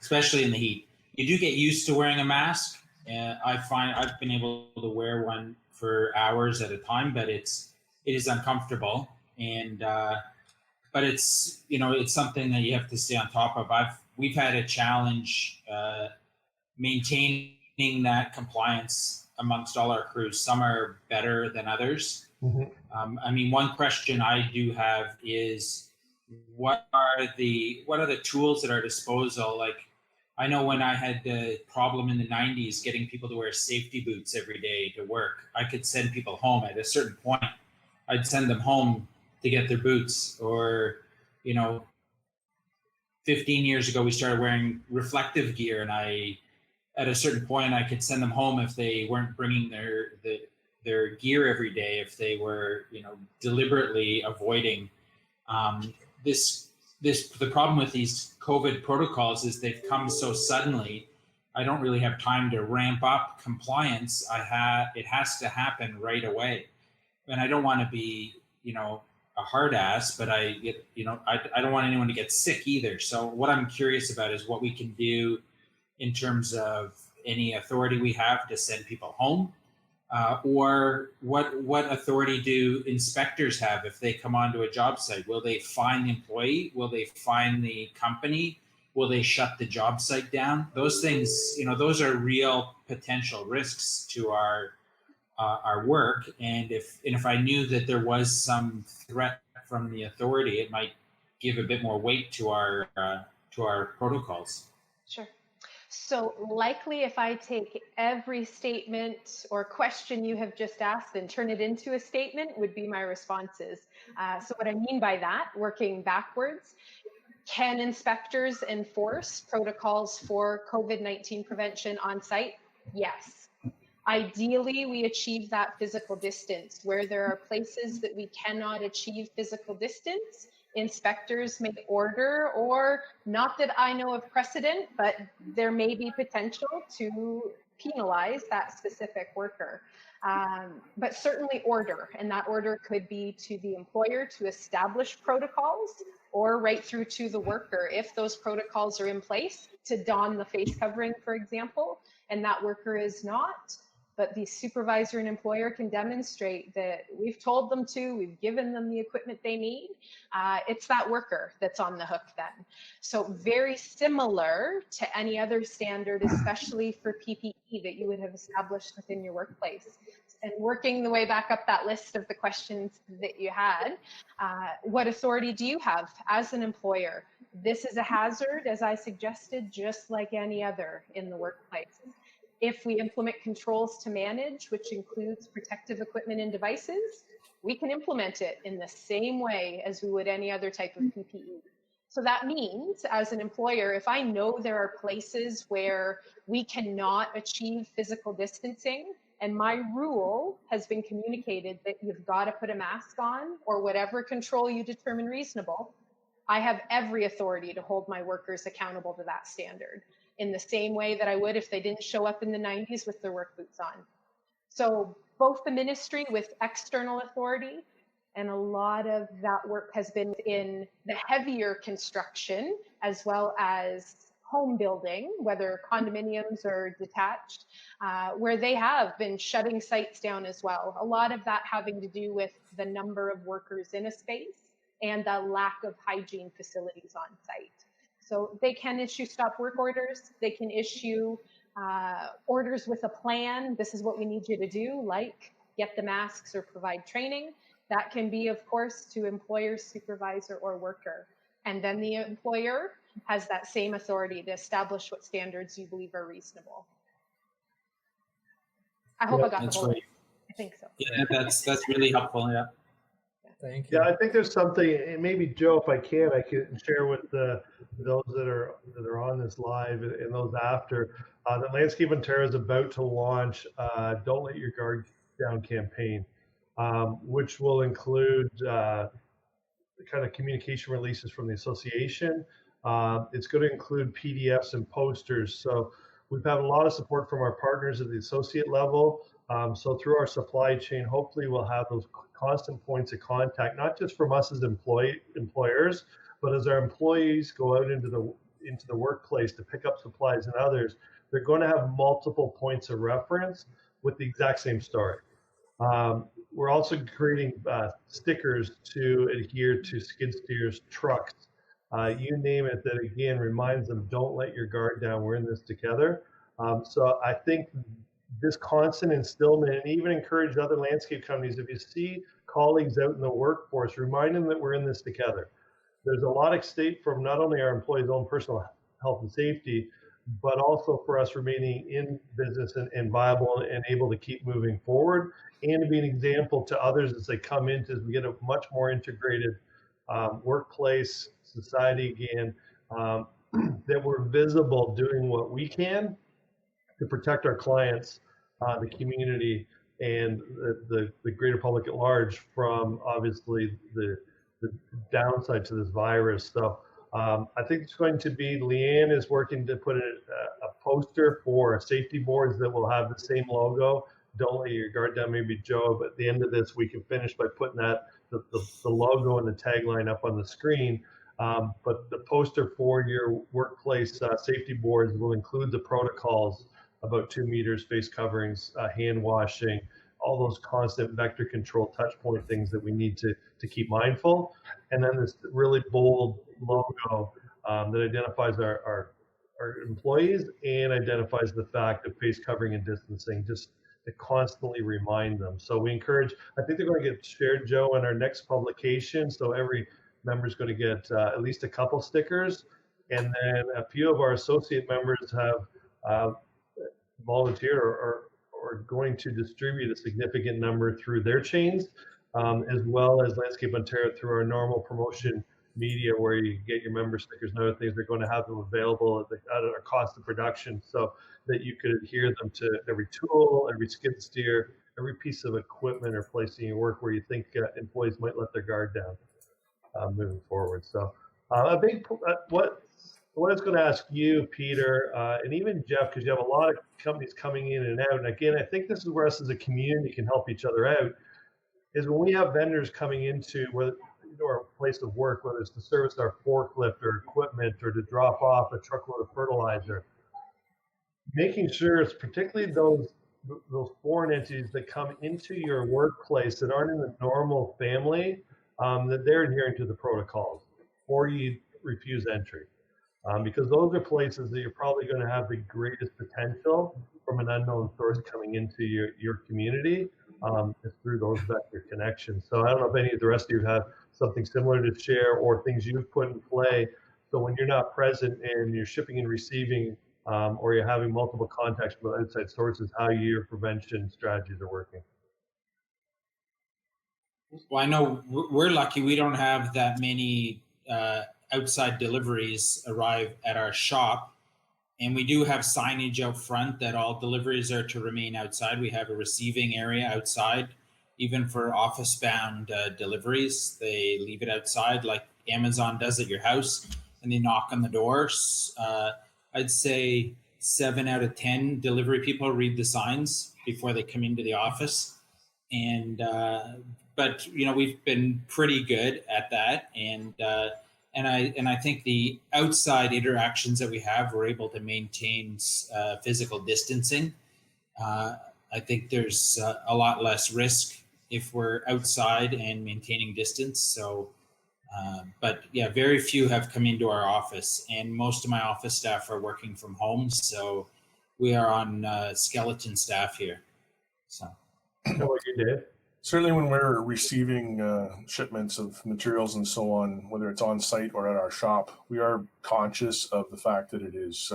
especially in the heat. You do get used to wearing a mask. I find I've been able to wear one for hours at a time, but it is uncomfortable. And but it's it's something that you have to stay on top of. We've had a challenge maintaining maintaining that compliance amongst all our crews. Some are better than others. I mean, one question I do have is, what are the tools at our disposal? Like, I know when I had the problem in the 90s getting people to wear safety boots every day to work, I could send people home. At a certain point, I'd send them home to get their boots. Or, 15 years ago, we started wearing reflective gear, and at a certain point, I could send them home if they weren't bringing their gear every day, if they were, deliberately avoiding the problem with these COVID protocols is they've come so suddenly. I don't really have time to ramp up compliance. It has to happen right away, and I don't want to be, a hard ass, but I don't want anyone to get sick either. So what I'm curious about is what we can do in terms of any authority we have to send people home. Or what authority do inspectors have if they come onto a job site? Will they fine the employee? Will they fine the company? Will they shut the job site down? Those things, those are real potential risks to our work. And if I knew that there was some threat from the authority, it might give a bit more weight to our protocols. Sure. So likely if I take every statement or question you have just asked and turn it into a statement would be my responses. So what I mean by that, working backwards, can inspectors enforce protocols for COVID-19 prevention on site? Yes. Ideally, we achieve that physical distance. Where there are places that we cannot achieve physical distance, inspectors may order, or not that I know of precedent, but there may be potential to penalize that specific worker. But certainly order, and that order could be to the employer to establish protocols, or right through to the worker, if those protocols are in place, to don the face covering, for example, and that worker is not. But the supervisor and employer can demonstrate that we've told them to, we've given them the equipment they need. It's that worker that's on the hook then. So very similar to any other standard, especially for PPE that you would have established within your workplace. And working the way back up that list of the questions that you had, what authority do you have as an employer? This is a hazard, as I suggested, just like any other in the workplace. If we implement controls to manage, which includes protective equipment and devices, we can implement it in the same way as we would any other type of PPE. So that means, as an employer, if I know there are places where we cannot achieve physical distancing, and my rule has been communicated that you've got to put a mask on, or whatever control you determine reasonable, I have every authority to hold my workers accountable to that standard, in the same way that I would if they didn't show up in the 90s with their work boots on. So both the ministry with external authority, and a lot of that work has been in the heavier construction, as well as home building, whether condominiums or detached, where they have been shutting sites down as well. A lot of that having to do with the number of workers in a space and the lack of hygiene facilities on site. So they can issue stop work orders. They can issue orders with a plan. This is what we need you to do, like get the masks or provide training. That can be, of course, to employer, supervisor, or worker. And then the employer has that same authority to establish what standards you believe are reasonable. I hope I got the whole list. I think so. Yeah, that's really helpful. Yeah. Thank you. Yeah, I think there's something, and maybe Joe, if I can share with those that are on this live and those after. The Landscape Ontario is about to launch "Don't Let Your Guard Down" campaign, which will include the kind of communication releases from the association. It's going to include PDFs and posters. So we've had a lot of support from our partners at the associate level. So through our supply chain, hopefully we'll have those constant points of contact, not just from us as employers, but as our employees go out into the workplace to pick up supplies and others, they're going to have multiple points of reference with the exact same story. We're also creating stickers to adhere to skid steers, trucks, you name it, that again reminds them, don't let your guard down, we're in this together. So I think this constant instillment, and even encourage other landscape companies, if you see colleagues out in the workforce, remind them that we're in this together. There's a lot at stake from not only our employees' own personal health and safety, but also for us remaining in business and viable and able to keep moving forward, and to be an example to others as they come into, as we get a much more integrated workplace society again, that we're visible doing what we can to protect our clients, the community, and the greater public at large from obviously the downside to this virus. So I think it's going to be, Leanne is working to put a poster for safety boards that will have the same logo. Don't let your guard down, maybe Joe, but at the end of this, we can finish by putting that, the logo and the tagline up on the screen. But the poster for your workplace safety boards will include the protocols about 2 meters, face coverings, hand washing, all those constant vector control touch point things that we need to keep mindful. And then this really bold logo that identifies our employees and identifies the fact of face covering and distancing, just to constantly remind them. So we encourage, I think they're going to get shared, Joe, in our next publication. So every member is going to get at least a couple stickers. And then a few of our associate members have volunteered or going to distribute a significant number through their chains, as well as Landscape Ontario through our normal promotion media, where you get your member stickers and other things. They're going to have them available at a cost of production, so that you could adhere them to every tool, every skid steer, every piece of equipment or place in your work where you think employees might let their guard down moving forward. So a big what I was going to ask you, Peter, and even Jeff, because you have a lot of companies coming in and out. And again, I think this is where us as a community can help each other out, is when we have vendors coming into our place of work, whether it's to service our forklift or equipment or to drop off a truckload of fertilizer, making sure it's particularly those foreign entities that come into your workplace that aren't in the normal family, that they're adhering to the protocols, or you refuse entry. Because those are places that you're probably going to have the greatest potential from an unknown source coming into your community, is through those vector connections. So I don't know if any of the rest of you have something similar to share, or things you've put in play. So when you're not present and you're shipping and receiving, or you're having multiple contacts with outside sources, how your prevention strategies are working. Well, I know we're lucky. We don't have that many outside deliveries arrive at our shop, and we do have signage out front that all deliveries are to remain outside. We have a receiving area outside, even for office bound deliveries. They leave it outside like Amazon does at your house, and they knock on the doors. I'd say 7 out of 10 delivery people read the signs before they come into the office. And but we've been pretty good at that, and I think the outside interactions that we have, we're able to maintain physical distancing. I think there's a lot less risk if we're outside and maintaining distance. So, but yeah, very few have come into our office, and most of my office staff are working from home. So we are on skeleton staff here. So. What you did? Certainly when we're receiving shipments of materials and so on, whether it's on site or at our shop, we are conscious of the fact that it is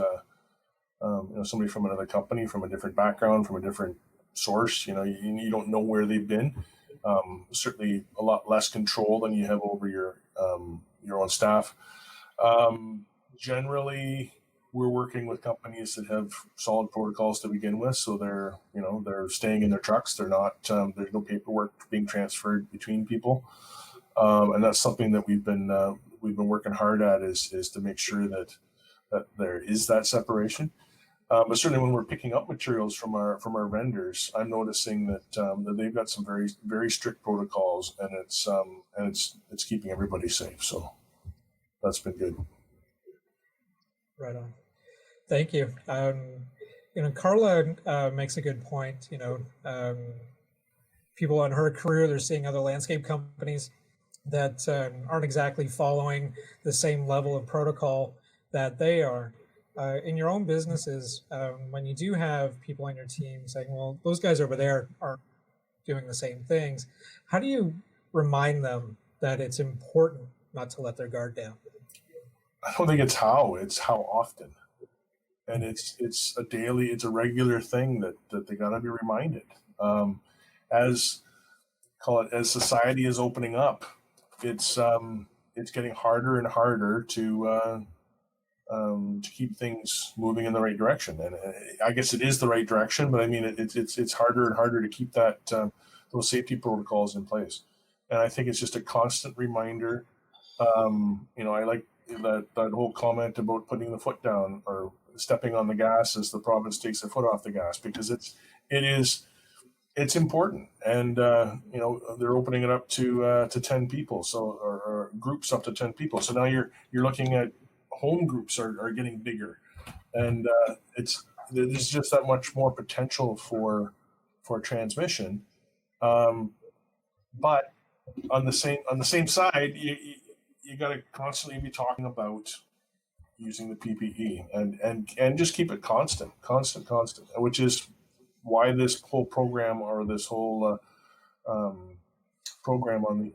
somebody from another company, from a different background, from a different source. You don't know where they've been. Certainly a lot less control than you have over your own staff. Generally, we're working with companies that have solid protocols to begin with, so they're staying in their trucks. They're not. There's no paperwork being transferred between people, and that's something that we've been working hard at is to make sure that there is that separation. But certainly, when we're picking up materials from our vendors, I'm noticing that they've got some very, very strict protocols, and it's keeping everybody safe. So that's been good. Right on. Thank you. Carla makes a good point. People in her career, they're seeing other landscape companies that aren't exactly following the same level of protocol that they are. in your own businesses, when you do have people on your team saying, well, those guys over there aren't doing the same things, how do you remind them that it's important not to let their guard down? I don't think it's how often. And it's a regular thing that they got to be reminded. As society is opening up, it's getting harder and harder to keep things moving in the right direction. And I guess it is the right direction, but I mean it's harder and harder to keep that those safety protocols in place. And I think it's just a constant reminder. I like that whole comment about putting the foot down or stepping on the gas as the province takes their foot off the gas, because it's important. And they're opening it up to 10 people, so or groups up to 10 people. So now you're looking at home groups are getting bigger, and there's just that much more potential for transmission. But on the same side, you got to constantly be talking about using the PPE and just keep it constant, which is why this whole program, or this whole program on the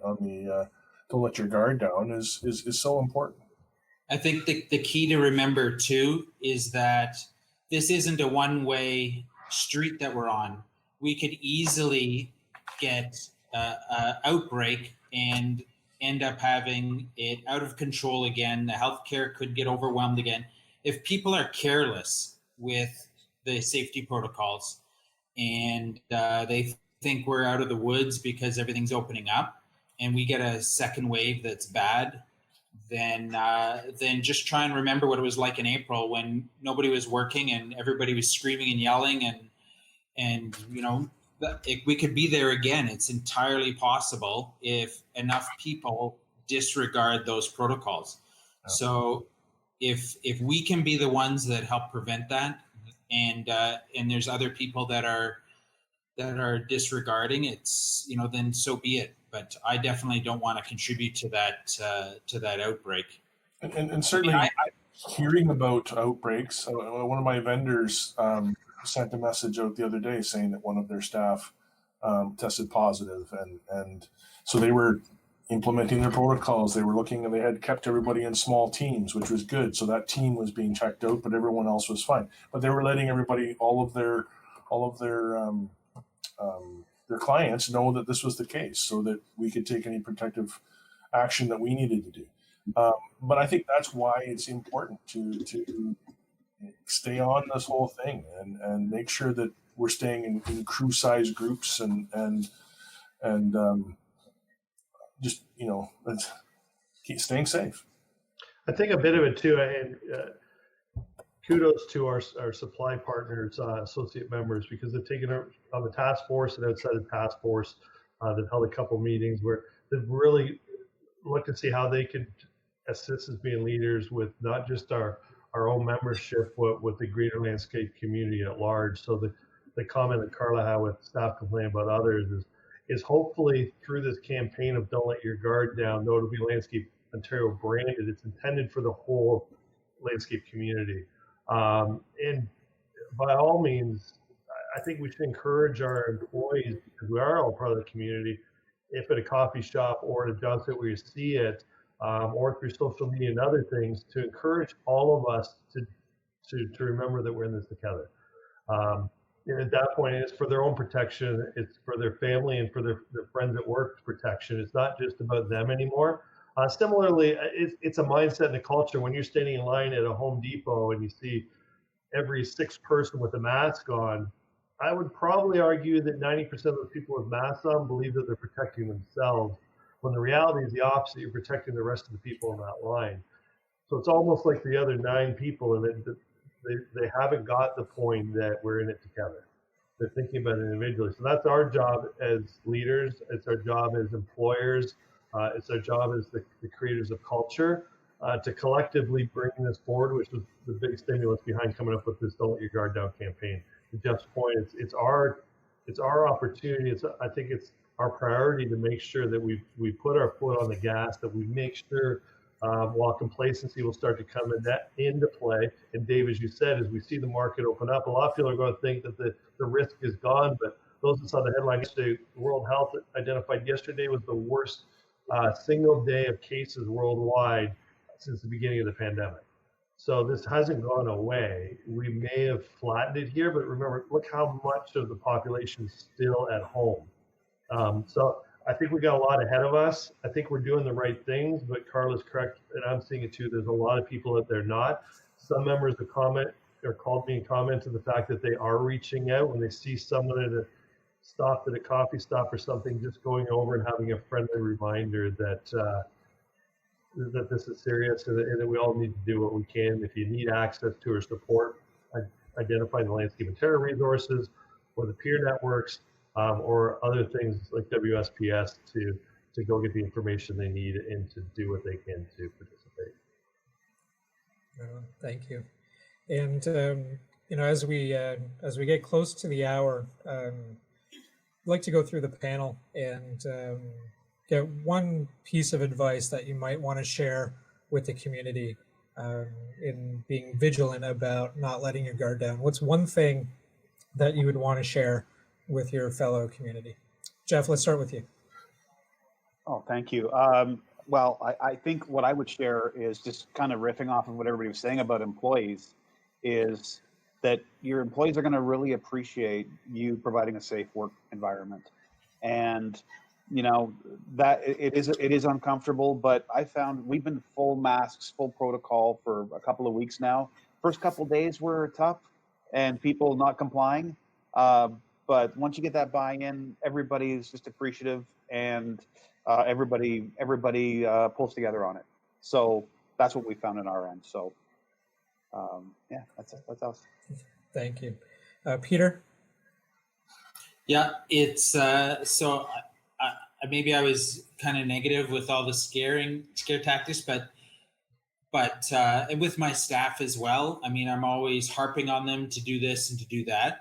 don't let your guard down is so important. I think the key to remember too is that this isn't a one-way street that we're on. We could easily get an outbreak and end up having it out of control again. The healthcare could get overwhelmed again. If people are careless with the safety protocols and they think we're out of the woods because everything's opening up and we get a second wave that's bad, then just try and remember what it was like in April when nobody was working and everybody was screaming and yelling, and we could be there again. It's entirely possible if enough people disregard those protocols. Oh. So if we can be the ones that help prevent that, and there's other people that are disregarding, it's then so be it. But I definitely don't want to contribute to that outbreak. And certainly, hearing about outbreaks, one of my vendors sent a message out the other day saying that one of their staff tested positive, and so they were implementing their protocols. They were looking, and they had kept everybody in small teams, which was good. So that team was being checked out, but everyone else was fine. But they were letting everybody, all of their clients, know that this was the case, so that we could take any protective action that we needed to do. But I think that's why it's important to stay on this whole thing and make sure that we're staying in crew-size groups and just let's keep staying safe. I think a bit of it too, and kudos to our supply partners, associate members, because they've taken on the task force and outside the task force. They've held a couple meetings where they've really looked to see how they could assist as being leaders with not just our own membership, but with the greater landscape community at large. So the comment that Carla had with staff complaining about others is hopefully through this campaign of Don't Let Your Guard Down, though it'll be Landscape Ontario branded, it's intended for the whole landscape community. And by all means, I think we should encourage our employees, because we are all part of the community, if at a coffee shop or at a job site where you see it, or through social media and other things, to encourage all of us to remember that we're in this together. And at that point, it's for their own protection, it's for their family and for their friends at work's protection. It's not just about them anymore. Similarly, it's a mindset and a culture. When you're standing in line at a Home Depot and you see every sixth person with a mask on, I would probably argue that 90% of the people with masks on believe that they're protecting themselves, when the reality is the opposite. You're protecting the rest of the people in that line. So it's almost like the other 9 people, and they haven't got the point that we're in it together. They're thinking about it individually. So that's our job as leaders. It's our job as employers. It's our job as the creators of culture to collectively bring this forward, which was the big stimulus behind coming up with this Don't Let Your Guard Down campaign. To Jeff's point, it's our opportunity. I think it's our priority to make sure that we put our foot on the gas, that we make sure while complacency will start to come into play. And Dave, as you said, as we see the market open up, a lot of people are going to think that the risk is gone. But those that saw the headline yesterday, World Health identified yesterday was the worst single day of cases worldwide since the beginning of the pandemic. So this hasn't gone away. We may have flattened it here, but remember, look how much of the population is still at home. So I think we got a lot ahead of us. I think we're doing the right things, but Carl is correct, and I'm seeing it too. There's a lot of people out there not. Some members of comment or called me and commented the fact that they are reaching out when they see someone at a stop at a coffee stop or something, just going over and having a friendly reminder that that this is serious and that we all need to do what we can. If you need access to or support, identifying the landscape and terror resources or the peer networks or other things like WSPS to go get the information they need and to do what they can to participate. Thank you. And as we get close to the hour, I'd like to go through the panel and get one piece of advice that you might want to share with the community in being vigilant about not letting your guard down. What's one thing that you would want to share with your fellow community? Jeff, let's start with you. Oh, thank you. Well, I think what I would share is just kind of riffing off of what everybody was saying about employees, is that your employees are going to really appreciate you providing a safe work environment. And that it is uncomfortable, but I found we've been full masks, full protocol for a couple of weeks now. First couple of days were tough and people not complying. But once you get that buy-in, everybody is just appreciative, and everybody pulls together on it. So that's what we found on our end. So yeah, that's it. That's us. Thank you. Peter? Yeah, it's so maybe I was kind of negative with all the scare tactics, but and with my staff as well. I mean, I'm always harping on them to do this and to do that.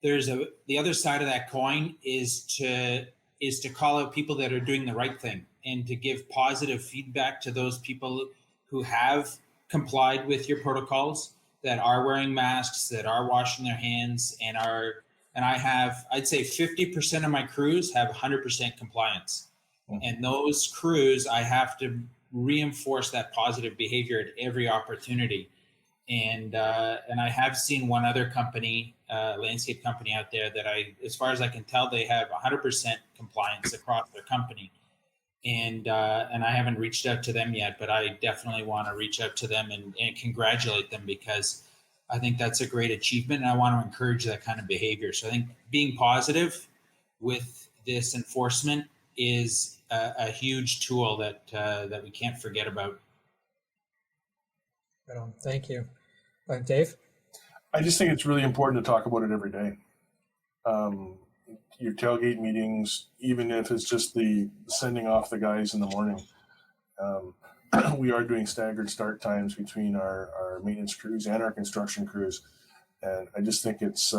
There's the other side of that coin is to call out people that are doing the right thing and to give positive feedback to those people who have complied with your protocols, that are wearing masks, that are washing their hands, and I'd say 50% of my crews have 100% compliance. And those crews, I have to reinforce that positive behavior at every opportunity. And I have seen one other company, landscape company out there that as far as I can tell, they have 100% compliance across their company. And I haven't reached out to them yet, but I definitely want to reach out to them and congratulate them, because I think that's a great achievement, and I want to encourage that kind of behavior. So I think being positive with this enforcement is a huge tool that we can't forget about. Right on. Thank you. Dave? I just think it's really important to talk about it every day. Your tailgate meetings, even if it's just the sending off the guys in the morning. We are doing staggered start times between our maintenance crews and our construction crews. And I just think it's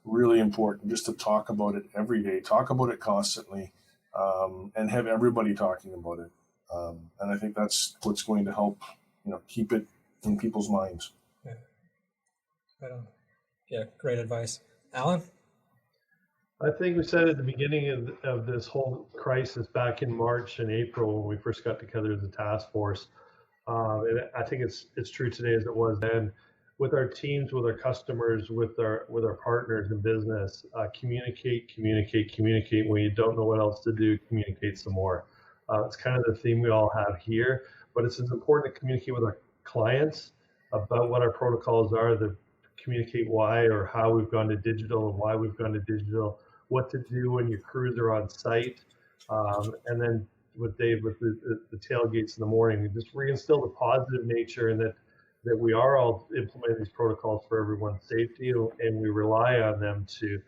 really important just to talk about it every day, talk about it constantly, and have everybody talking about it. And I think that's what's going to help, keep it in people's minds. Yeah. Yeah, great advice. Alan? I think we said at the beginning of this whole crisis back in March and April when we first got together as a task force, and I think it's true today as it was then. With our teams, with our customers, with our partners in business, communicate. When you don't know what else to do, communicate some more. It's kind of the theme we all have here, but it's important to communicate with our clients about what our protocols are, to communicate why or how we've gone to digital and why we've gone to digital, what to do when your crews are on site, and then with Dave, with the tailgates in the morning, just reinstill the positive nature, and that we are all implementing these protocols for everyone's safety, and we rely on them to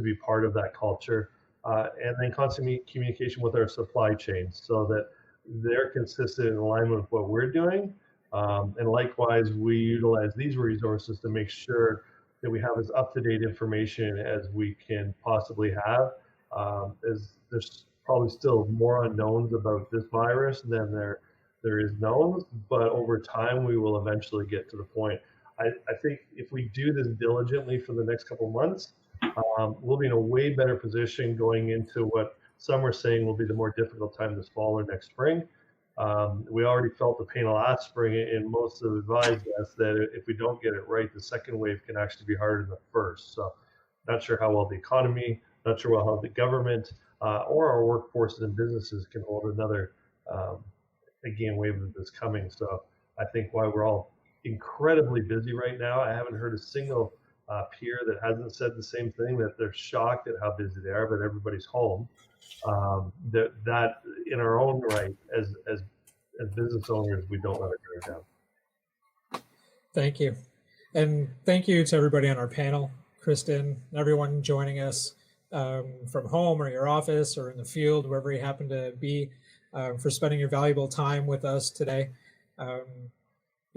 be part of that culture, and then constant communication with our supply chains so that they're consistent in alignment with what we're doing, and likewise we utilize these resources to make sure that we have as up-to-date information as we can possibly have, as there's probably still more unknowns about this virus than there there is knowns, but over time we will eventually get to the point. I think if we do this diligently for the next couple of months, we'll be in a way better position going into what some are saying will be the more difficult time this fall or next spring. We already felt the pain last spring, and most have advised us that if we don't get it right, the second wave can actually be harder than the first. So not sure how well the economy, not sure how the government or our workforces and businesses can hold another again wave that's coming. So I think while we're all incredibly busy right now, I haven't heard a single peer that hasn't said the same thing, that they're shocked at how busy they are, but everybody's home. That in our own right as business owners, we don't let it go down. Thank you. And thank you to everybody on our panel, Kristin, everyone joining us from home or your office or in the field, wherever you happen to be, for spending your valuable time with us today.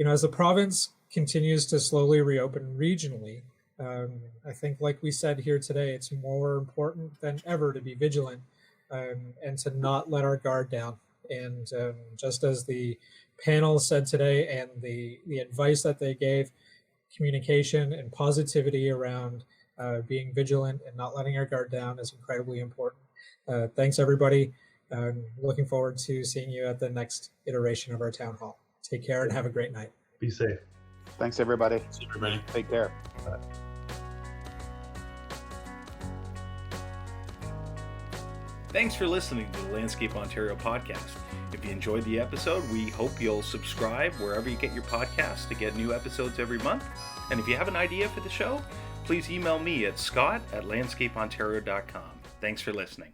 As the province continues to slowly reopen regionally, I think, like we said here today, it's more important than ever to be vigilant and to not let our guard down. And just as the panel said today, and the advice that they gave, communication and positivity around being vigilant and not letting our guard down is incredibly important. Thanks, everybody. Looking forward to seeing you at the next iteration of our town hall. Take care and have a great night. Be safe. Thanks, everybody. Thanks, everybody. Take care. Bye. Thanks for listening to the Landscape Ontario podcast. If you enjoyed the episode, we hope you'll subscribe wherever you get your podcasts to get new episodes every month. And if you have an idea for the show, please email me at scott@landscapeontario.com. Thanks for listening.